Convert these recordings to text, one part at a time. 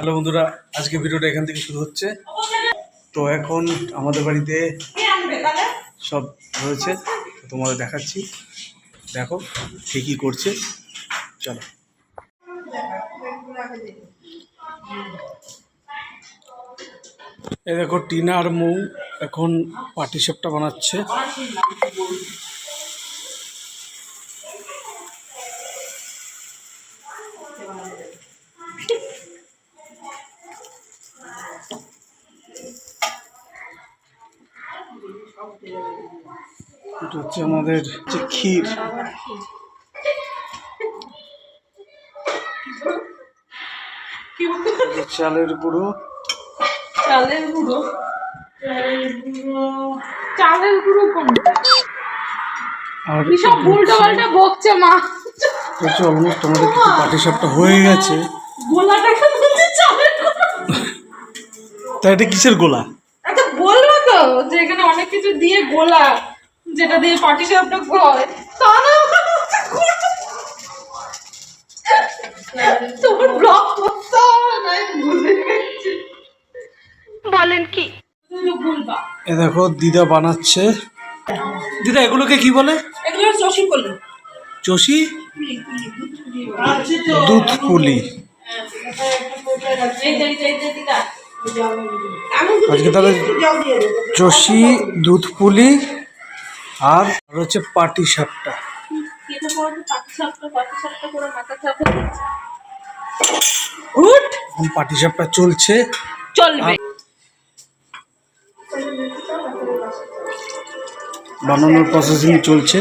Hello বন্ধুরা, আজকে ভিডিওটা এখান থেকে শুরু হচ্ছে। তো এখন আমাদের বাড়িতে সব হয়েছে, তোমাদের দেখাচ্ছি। দেখো কে কী করছে, চলো। এই দেখো টিনা আর মৌ এখন পাটিসাপটা বানাচ্ছে। এটা হচ্ছে আমাদের যে ক্ষীর, চালের গুঁড়ো। চালের গুঁড়ো চালের গুঁড়ো কোনটা? আর সব উল্টো পাল্টা বকছে মা। হচ্ছে অলমোস্ট আমাদের কিছু পাটিসাপটা হয়ে গেছে। গোলাটাকে বলছে চালের গুঁড়ো। তা এটা কিসের গোলা? আচ্ছা বলবো তো যে এখানে অনেক কিছু দিয়ে গোলা, যেটা দিয়ে পাটিসাপটা হয়। তা না তোমার ব্লগ করতে হবে না, বুঝে গেছি। বলেন কি বলবা? এ দেখো দিদা বানাচ্ছে। দিদা এগুলোকে কি বলে? এগুলো চষি বলে। চষি? দুধ পুলি। আজকে তাহলে চষি, দুধ পুলি আর হচ্ছে পাটিসাপটা। পাটিসাপটা চলছে, চলবে। বানানোর প্রসেসিং চলছে।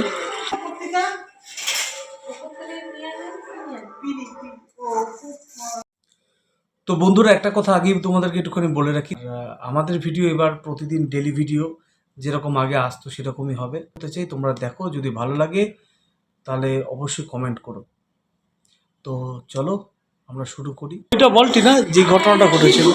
তো বন্ধুরা, একটা কথা আগেই তোমাদেরকে একটুখানি বলে রাখি, আমাদের ভিডিও এবার প্রতিদিন ডেলি ভিডিও যেরকম আগে আসতো সেরকমই হবে। বলতে চাই তোমরা দেখো, যদি ভালো লাগে তাহলে অবশ্যই কমেন্ট করো। তো চলো আমরা শুরু করি। এটা বল টিনা, যে ঘটনাটা ঘটেছিল।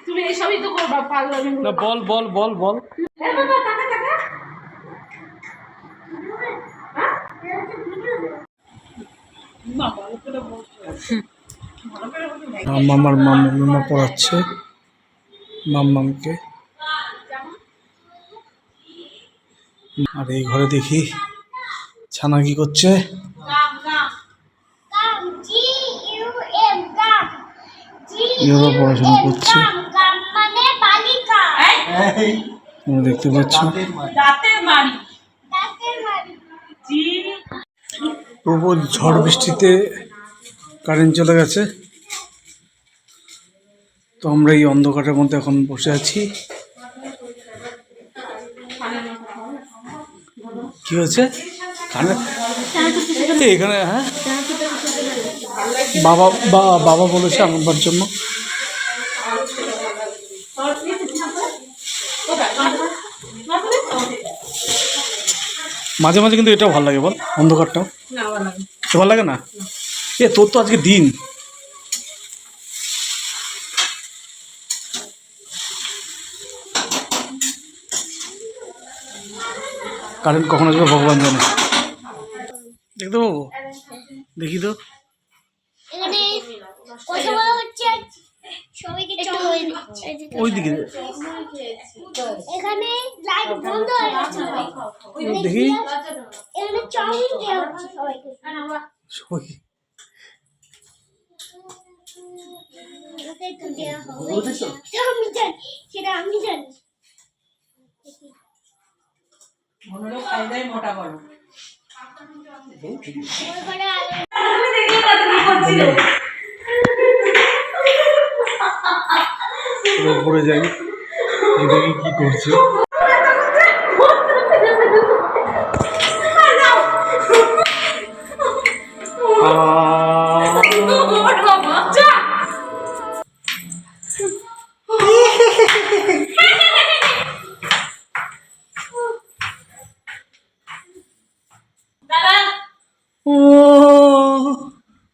তুমি এসবই তো করবা, পাগলামি। না বল বল বল বল। মামার মামা পড়াচ্ছে মাম্মামকে। আর এই ঘরে দেখি ছানা কি করছে। ইউরো পড়াশোনা করছে, তোমরা দেখতে পাচ্ছ। প্রবল ঝড় বৃষ্টিতে কারেন্ট চলে গেছে। তো আমরা এই অন্ধকারের মধ্যে এখন বসে আছি। কি হয়েছে এখানে? হ্যাঁ, বাবা বাবা বলেছে আনবার জন্য। মাঝে মাঝে কিন্তু এটাও ভালো লাগে, বল অন্ধকারটাও ভালো লাগে না? এ তোর তো আজকে দিন। কারেন্ট কখন আসবে ভগবান জানে। দেখতে পাবো, দেখি তো। ওইদিকে এখানে লাইট বন্ধ হয়ে গেছে, দেখি। এখানে চাউমিন দেওয়া হচ্ছে সবাইকে। ওটাই তো দেওয়া হবে, আমি জানি, সেটা আমি জানি। উপরে যাই, দেখি কি করছে।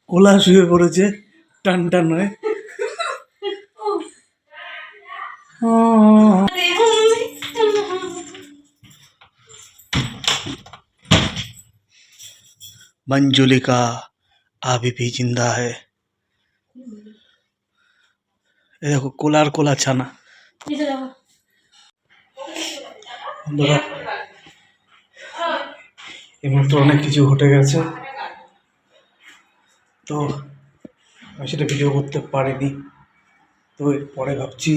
কোলা শুয়ে পড়েছে। টান টান হয়। मंजुलिका अभी भी जिंदा है। ये देखो कोलार कोला छाना। বন্ধুরা এমন তো অনেক কিছু ঘটে গেছে, তো আমি সেটা ভিডিও করতে পারিনি। তো এরপরে ভাবছি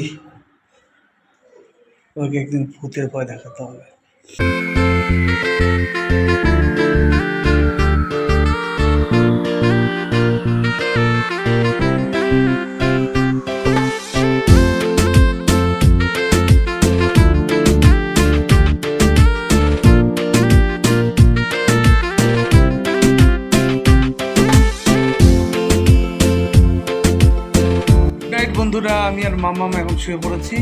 ওকে একদিন ভূতের ভয় দেখাতে হবে। নাইট বন্ধুরা, আমি আর মাম্মাম এখন শুয়ে পড়েছি।